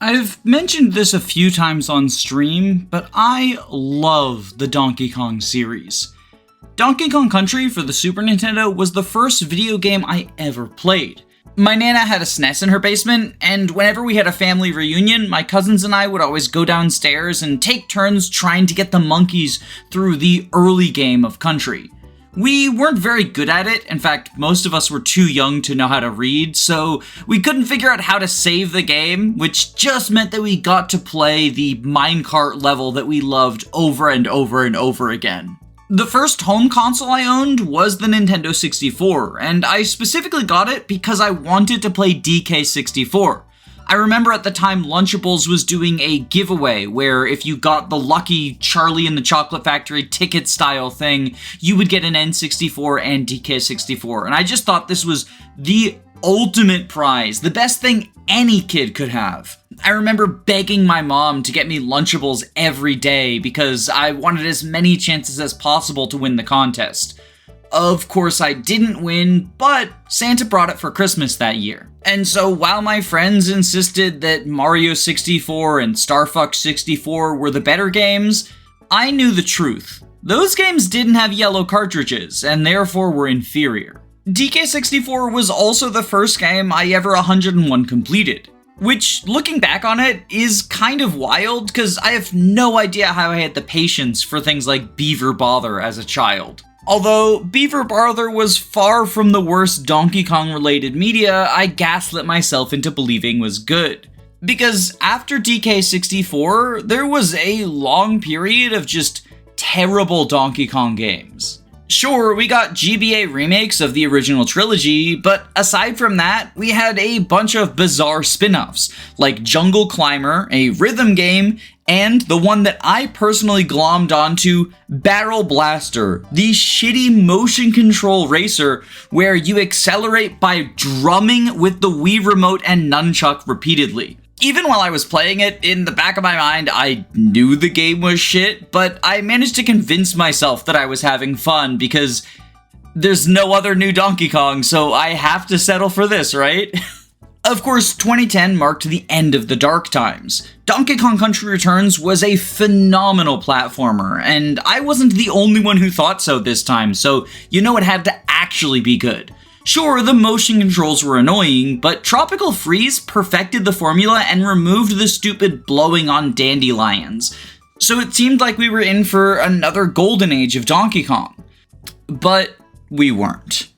I've mentioned this a few times on stream, but I love the Donkey Kong series. Donkey Kong Country for the Super Nintendo was the first video game I ever played. My Nana had a SNES in her basement, and whenever we had a family reunion, my cousins and I would always go downstairs and take turns trying to get the monkeys through the early game of Country. We weren't very good at it. In fact, most of us were too young to know how to read, so we couldn't figure out how to save the game, which just meant that we got to play the minecart level that we loved over and over and over again. The first home console I owned was the Nintendo 64, and I specifically got it because I wanted to play DK64. I remember at the time Lunchables was doing a giveaway where if you got the lucky Charlie and the Chocolate Factory ticket style thing, you would get an N64 and DK64, and I just thought this was the ultimate prize, the best thing any kid could have. I remember begging my mom to get me Lunchables every day because I wanted as many chances as possible to win the contest. Of course I didn't win, but Santa brought it for Christmas that year. And so while my friends insisted that Mario 64 and Star Fox 64 were the better games, I knew the truth. Those games didn't have yellow cartridges, and therefore were inferior. DK64 was also the first game I ever 101 completed. Which, looking back on it, is kind of wild, because I have no idea how I had the patience for things like Beaver Bother as a child. Although Beaver Bother was far from the worst Donkey Kong related media I gaslit myself into believing was good. Because after DK64, there was a long period of just terrible Donkey Kong games. Sure, we got GBA remakes of the original trilogy, but aside from that, we had a bunch of bizarre spin-offs, like Jungle Climber, a rhythm game, and the one that I personally glommed onto, Barrel Blaster, the shitty motion control racer where you accelerate by drumming with the Wii Remote and nunchuck repeatedly. Even while I was playing it, in the back of my mind, I knew the game was shit, but I managed to convince myself that I was having fun because there's no other new Donkey Kong, so I have to settle for this, right? Of course, 2010 marked the end of the dark times. Donkey Kong Country Returns was a phenomenal platformer, and I wasn't the only one who thought so this time, so you know it had to actually be good. Sure, the motion controls were annoying, but Tropical Freeze perfected the formula and removed the stupid blowing on dandelions. So it seemed like we were in for another golden age of Donkey Kong. But we weren't.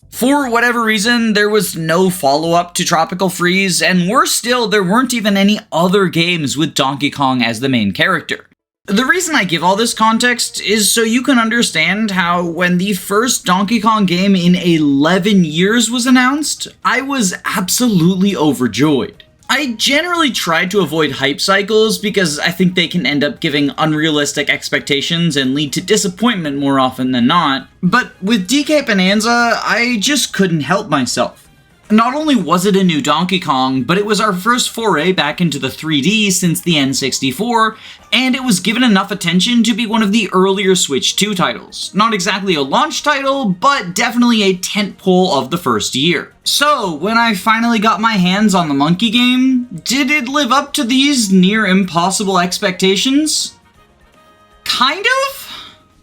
For whatever reason, there was no follow-up to Tropical Freeze, and worse still, there weren't even any other games with Donkey Kong as the main character. The reason I give all this context is so you can understand how when the first Donkey Kong game in 11 years was announced, I was absolutely overjoyed. I generally try to avoid hype cycles because I think they can end up giving unrealistic expectations and lead to disappointment more often than not, but with DK Bonanza, I just couldn't help myself. Not only was it a new Donkey Kong, but it was our first foray back into the 3D since the N64, and it was given enough attention to be one of the earlier Switch 2 titles. Not exactly a launch title, but definitely a tentpole of the first year. So, when I finally got my hands on the monkey game, did it live up to these near impossible expectations? Kind of?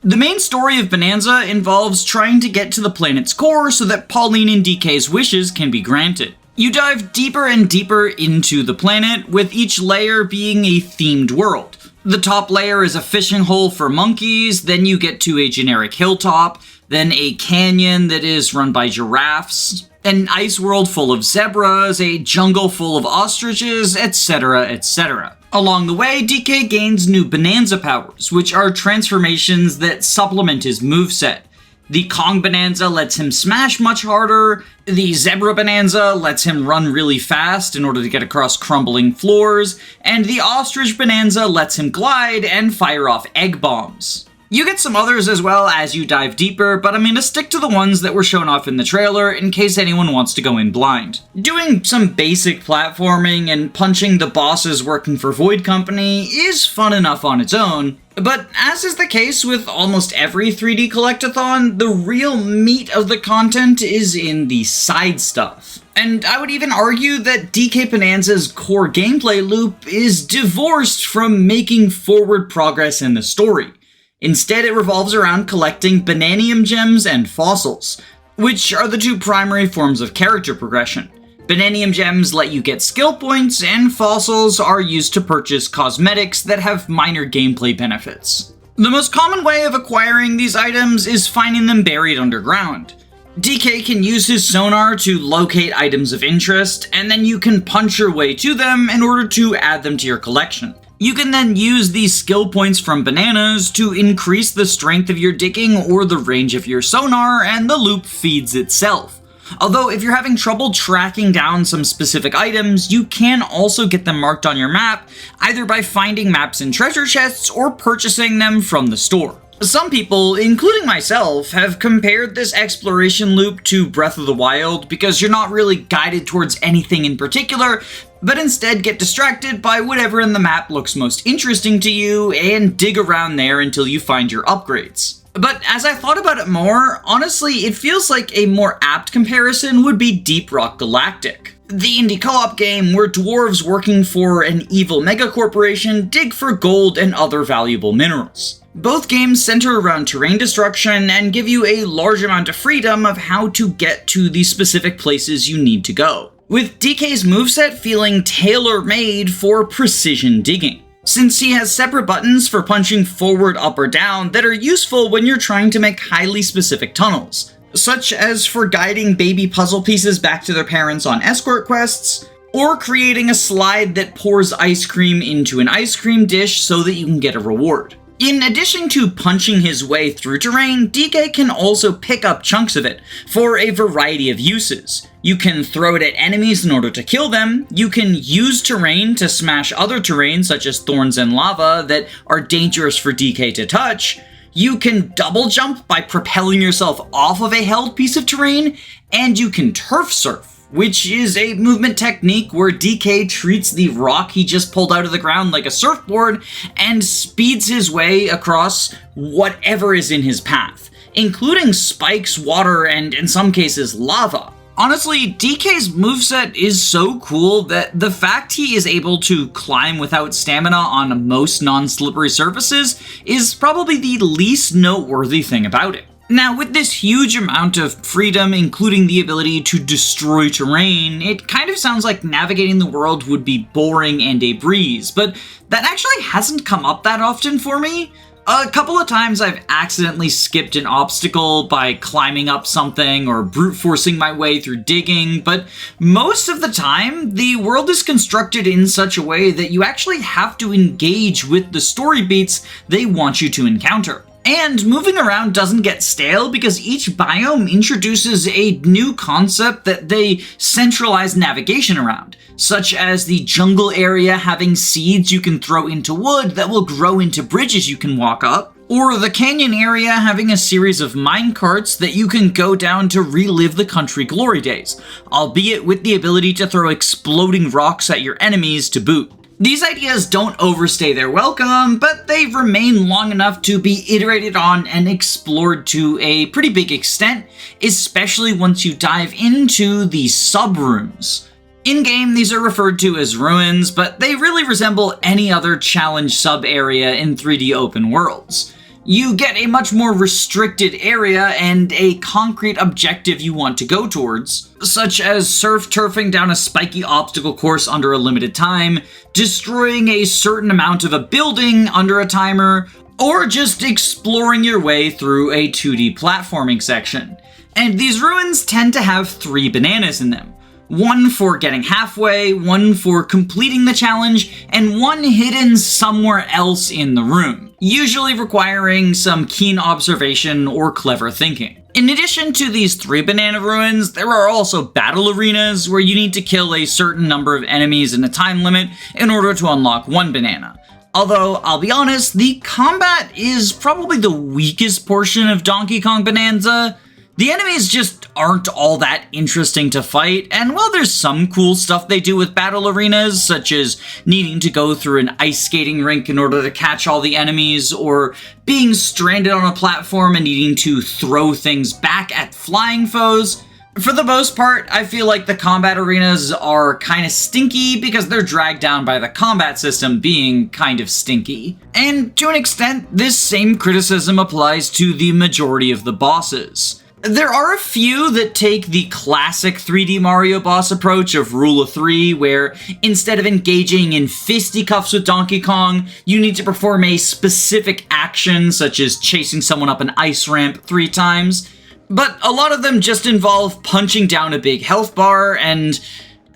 The main story of Bonanza involves trying to get to the planet's core so that Pauline and DK's wishes can be granted. You dive deeper and deeper into the planet, with each layer being a themed world. The top layer is a fishing hole for monkeys, then you get to a generic hilltop, then a canyon that is run by giraffes, an ice world full of zebras, a jungle full of ostriches, etc., etc. Along the way, DK gains new Bonanza powers, which are transformations that supplement his moveset. The Kong Bonanza lets him smash much harder, the Zebra Bonanza lets him run really fast in order to get across crumbling floors, and the Ostrich Bonanza lets him glide and fire off egg bombs. You get some others as well as you dive deeper, but I'm going to stick to the ones that were shown off in the trailer in case anyone wants to go in blind. Doing some basic platforming and punching the bosses working for Void Company is fun enough on its own, but as is the case with almost every 3D collectathon, the real meat of the content is in the side stuff. And I would even argue that DK Bonanza's core gameplay loop is divorced from making forward progress in the story. Instead, it revolves around collecting Bananium gems and fossils, which are the two primary forms of character progression. Bananium gems let you get skill points, and fossils are used to purchase cosmetics that have minor gameplay benefits. The most common way of acquiring these items is finding them buried underground. DK can use his sonar to locate items of interest, and then you can punch your way to them in order to add them to your collection. You can then use these skill points from bananas to increase the strength of your digging or the range of your sonar, and the loop feeds itself. Although if you're having trouble tracking down some specific items, you can also get them marked on your map, either by finding maps in treasure chests or purchasing them from the store. Some people, including myself, have compared this exploration loop to Breath of the Wild because you're not really guided towards anything in particular, but instead get distracted by whatever in the map looks most interesting to you and dig around there until you find your upgrades. But as I thought about it more, honestly, it feels like a more apt comparison would be Deep Rock Galactic, the indie co-op game where dwarves working for an evil megacorporation dig for gold and other valuable minerals. Both games center around terrain destruction and give you a large amount of freedom of how to get to the specific places you need to go, with DK's moveset feeling tailor-made for precision digging, since he has separate buttons for punching forward, up, or down that are useful when you're trying to make highly specific tunnels, such as for guiding baby puzzle pieces back to their parents on escort quests, or creating a slide that pours ice cream into an ice cream dish so that you can get a reward. In addition to punching his way through terrain, DK can also pick up chunks of it for a variety of uses. You can throw it at enemies in order to kill them, you can use terrain to smash other terrain such as thorns and lava that are dangerous for DK to touch, you can double jump by propelling yourself off of a held piece of terrain, and you can turf surf, which is a movement technique where DK treats the rock he just pulled out of the ground like a surfboard and speeds his way across whatever is in his path, including spikes, water, and in some cases lava. Honestly, DK's moveset is so cool that the fact he is able to climb without stamina on most non-slippery surfaces is probably the least noteworthy thing about it. Now, with this huge amount of freedom, including the ability to destroy terrain, it kind of sounds like navigating the world would be boring and a breeze, but that actually hasn't come up that often for me. A couple of times I've accidentally skipped an obstacle by climbing up something or brute forcing my way through digging, but most of the time, the world is constructed in such a way that you actually have to engage with the story beats they want you to encounter. And moving around doesn't get stale because each biome introduces a new concept that they centralize navigation around, such as the jungle area having seeds you can throw into wood that will grow into bridges you can walk up, or the canyon area having a series of mine carts that you can go down to relive the country glory days, albeit with the ability to throw exploding rocks at your enemies to boot. These ideas don't overstay their welcome, but they remain long enough to be iterated on and explored to a pretty big extent, especially once you dive into the sub-rooms. In-game, these are referred to as ruins, but they really resemble any other challenge sub-area in 3D open worlds. You get a much more restricted area and a concrete objective you want to go towards, such as surf turfing down a spiky obstacle course under a limited time, destroying a certain amount of a building under a timer, or just exploring your way through a 2D platforming section. And these ruins tend to have 3 bananas in them. One for getting halfway, one for completing the challenge, and one hidden somewhere else in the room, usually requiring some keen observation or clever thinking. In addition to these 3 banana ruins, there are also battle arenas where you need to kill a certain number of enemies in a time limit in order to unlock 1 banana. Although, I'll be honest, the combat is probably the weakest portion of Donkey Kong Bonanza. The enemies just aren't all that interesting to fight, and while there's some cool stuff they do with battle arenas, such as needing to go through an ice skating rink in order to catch all the enemies, or being stranded on a platform and needing to throw things back at flying foes, For the most part, I feel like the combat arenas are kind of stinky because they're dragged down by the combat system being kind of stinky. And to an extent, this same criticism applies to the majority of the bosses. There are a few that take the classic 3D Mario boss approach of Rule of 3, where instead of engaging in fisticuffs with Donkey Kong, you need to perform a specific action, such as chasing someone up an ice ramp 3 times. But a lot of them just involve punching down a big health bar, and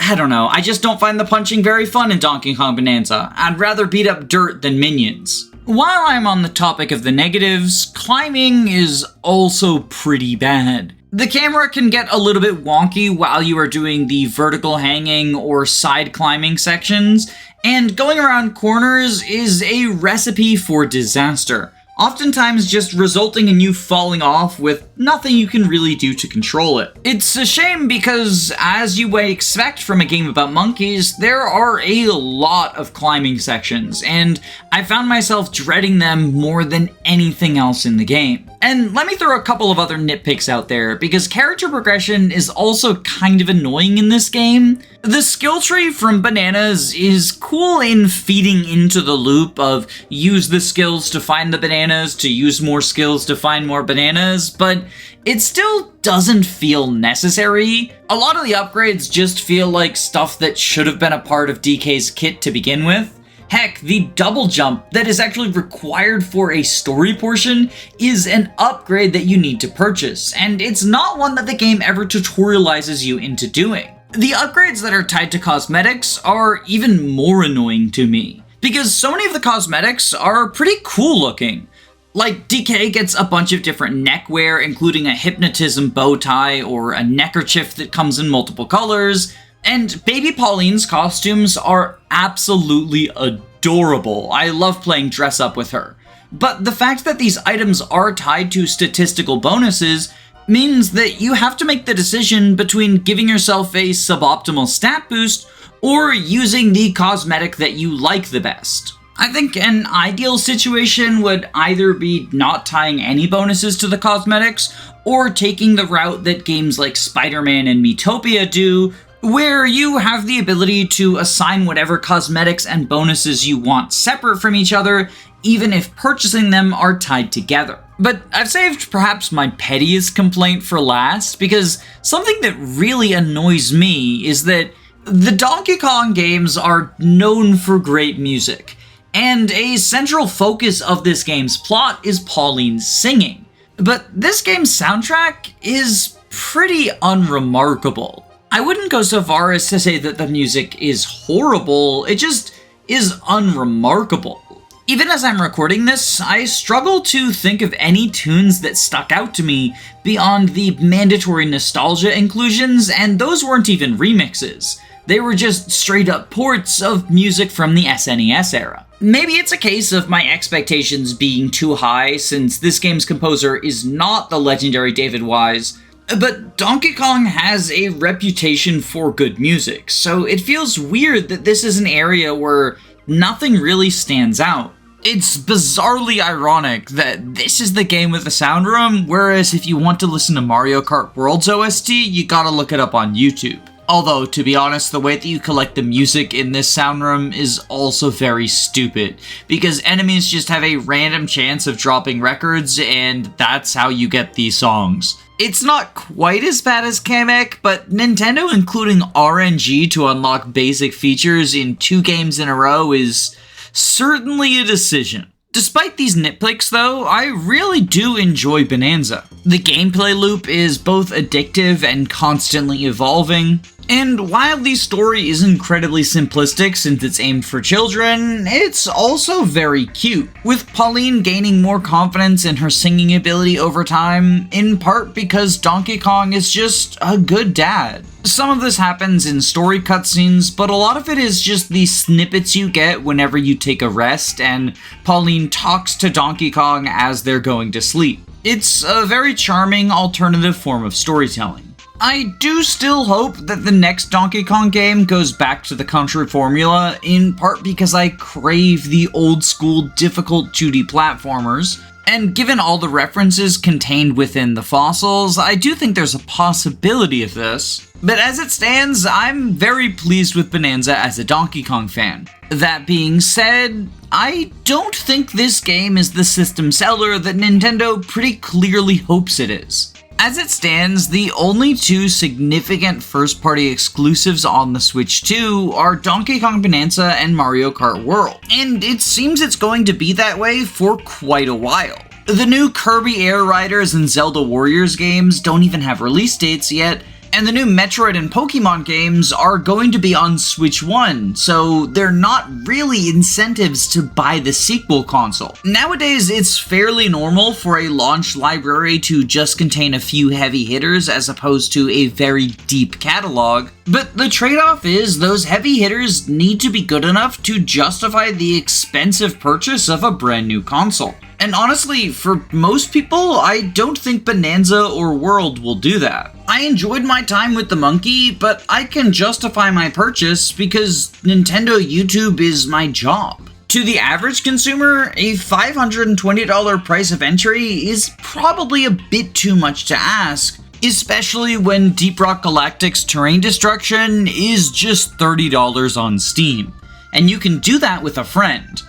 I don't know, I just don't find the punching very fun in Donkey Kong Bonanza. I'd rather beat up dirt than minions. While I'm on the topic of the negatives, climbing is also pretty bad. The camera can get a little bit wonky while you are doing the vertical hanging or side climbing sections, and going around corners is a recipe for disaster, oftentimes just resulting in you falling off with nothing you can really do to control it. It's a shame because, as you would expect from a game about monkeys, there are a lot of climbing sections, and I found myself dreading them more than anything else in the game. And let me throw a couple of other nitpicks out there, because character progression is also kind of annoying in this game. The skill tree from Bananas is cool in feeding into the loop of use the skills to find the bananas, to use more skills to find more bananas, but it still doesn't feel necessary. A lot of the upgrades just feel like stuff that should have been a part of DK's kit to begin with. Heck, the double jump that is actually required for a story portion is an upgrade that you need to purchase, and it's not one that the game ever tutorializes you into doing. The upgrades that are tied to cosmetics are even more annoying to me, because so many of the cosmetics are pretty cool looking. Like, DK gets a bunch of different neckwear, including a hypnotism bow tie or a neckerchief that comes in multiple colors, and Baby Pauline's costumes are absolutely adorable. I love playing dress up with her. But the fact that these items are tied to statistical bonuses means that you have to make the decision between giving yourself a suboptimal stat boost or using the cosmetic that you like the best. I think an ideal situation would either be not tying any bonuses to the cosmetics, or taking the route that games like Spider-Man and Miitopia do, where you have the ability to assign whatever cosmetics and bonuses you want separate from each other, even if purchasing them are tied together. But I've saved perhaps my pettiest complaint for last, because something that really annoys me is that the Donkey Kong games are known for great music, and a central focus of this game's plot is Pauline's singing. But this game's soundtrack is pretty unremarkable. I wouldn't go so far as to say that the music is horrible, it just is unremarkable. Even as I'm recording this, I struggle to think of any tunes that stuck out to me beyond the mandatory nostalgia inclusions, and those weren't even remixes. They were just straight up ports of music from the SNES era. Maybe it's a case of my expectations being too high, since this game's composer is not the legendary David Wise, but Donkey Kong has a reputation for good music, so it feels weird that this is an area where nothing really stands out. It's bizarrely ironic that this is the game with the sound room, whereas if you want to listen to Mario Kart World's OST, you gotta look it up on YouTube. Although, to be honest, the way that you collect the music in this sound room is also very stupid, because enemies just have a random chance of dropping records, and that's how you get these songs. It's not quite as bad as Kamek, but Nintendo including RNG to unlock basic features in 2 games in a row is certainly a decision. Despite these nitpicks though, I really do enjoy Bonanza. The gameplay loop is both addictive and constantly evolving, and while the story is incredibly simplistic since it's aimed for children, it's also very cute, with Pauline gaining more confidence in her singing ability over time, in part because Donkey Kong is just a good dad. Some of this happens in story cutscenes, but a lot of it is just the snippets you get whenever you take a rest and Pauline talks to Donkey Kong as they're going to sleep. It's a very charming alternative form of storytelling. I do still hope that the next Donkey Kong game goes back to the country formula, in part because I crave the old school difficult 2D platformers, And given all the references contained within the fossils, I do think there's a possibility of this. But as it stands, I'm very pleased with Bonanza as a Donkey Kong fan. That being said, I don't think this game is the system seller that Nintendo pretty clearly hopes it is. As it stands, the only two significant first-party exclusives on the Switch 2 are Donkey Kong Bonanza and Mario Kart World, and it seems it's going to be that way for quite a while. The new Kirby Air Riders and Zelda Warriors games don't even have release dates yet, and the new Metroid and Pokemon games are going to be on Switch 1, so they're not really incentives to buy the sequel console. Nowadays, it's fairly normal for a launch library to just contain a few heavy hitters as opposed to a very deep catalog, but the trade-off is those heavy hitters need to be good enough to justify the expensive purchase of a brand new console. And honestly, for most people, I don't think Bonanza or World will do that. I enjoyed my time with the monkey, but I can justify my purchase because Nintendo YouTube is my job. To the average consumer, a $520 price of entry is probably a bit too much to ask, especially when Deep Rock Galactic's Terrain Destruction is just $30 on Steam. And you can do that with a friend.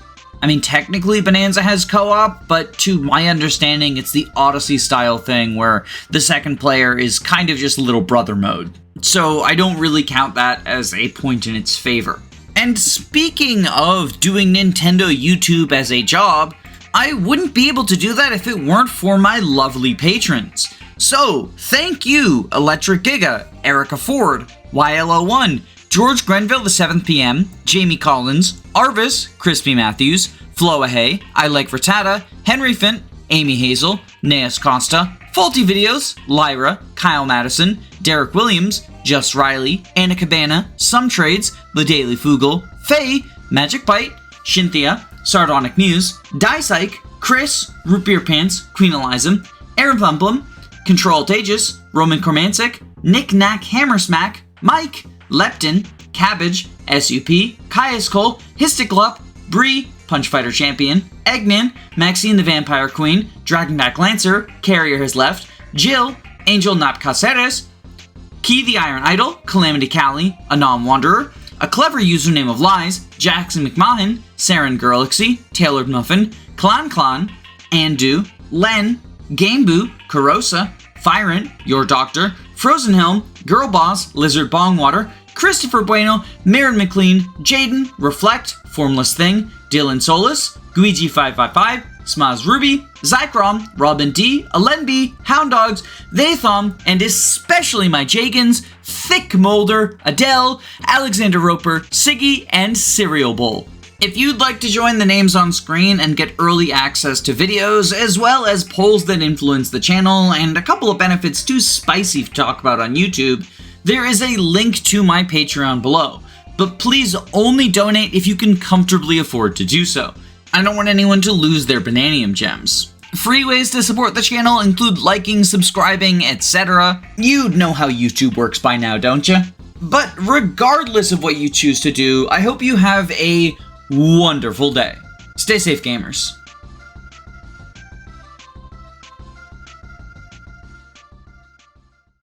I mean, technically Bonanza has co-op, but to my understanding, it's the Odyssey style thing where the second player is kind of just little brother mode. So I don't really count that as a point in its favor. And speaking of doing Nintendo YouTube as a job, I wouldn't be able to do that if it weren't for my lovely patrons. So, thank you, Electric Giga, Erica Ford, YLO1, George Grenville the 7th PM, Jamie Collins, Arvis, Crispy Matthews, Floahay, I Like Frittata, Henry Fint, Amy Hazel, Neas Costa, Faulty Videos, Lyra, Kyle Madison, Derek Williams, Just Riley, Anna Cabana, Some Trades, The Daily Fugle, Faye, Magic Bite, Shinthia, Sardonic Muse, Dysike, Chris, Root Beer Pants, Queen Eliza, Aaron Plumplum, Control Tagus, Roman Kormancic, Nick Knack Hammersmack, Mike, Lepton, Cabbage, SUP, Caius Cole, Histiclup, Bree, Punchfighter Champion, Eggman, Maxine the Vampire Queen, Dragonback Lancer, Carrier Has Left, Jill, Angel Nap Caceres, Key the Iron Idol, Calamity Callie, Anom Wanderer, A Clever Username of Lies, Jackson McMahon, Saren Gurlixy, Tailored Muffin, Clan, Andu, Len, Gameboo, Carosa, Fyrant, Your Doctor, Frozen Helm, Girl Boss, Lizard Bongwater, Christopher Bueno, Marin McLean, Jaden, Reflect, Formless Thing, Dylan Solis, Guiji555, Smaz Ruby, Zycrom, Robin D, Alen B, Hound Dogs, Thaythom, and especially my Jagans, Thick Molder, Adele, Alexander Roper, Siggy, and Cereal Bowl. If you'd like to join the names on screen and get early access to videos, as well as polls that influence the channel, and a couple of benefits too spicy to talk about on YouTube, there is a link to my Patreon below. But please only donate if you can comfortably afford to do so. I don't want anyone to lose their Bananium gems. Free ways to support the channel include liking, subscribing, etc. You know how YouTube works by now, don't you? But regardless of what you choose to do, I hope you have a wonderful day. Stay safe, gamers.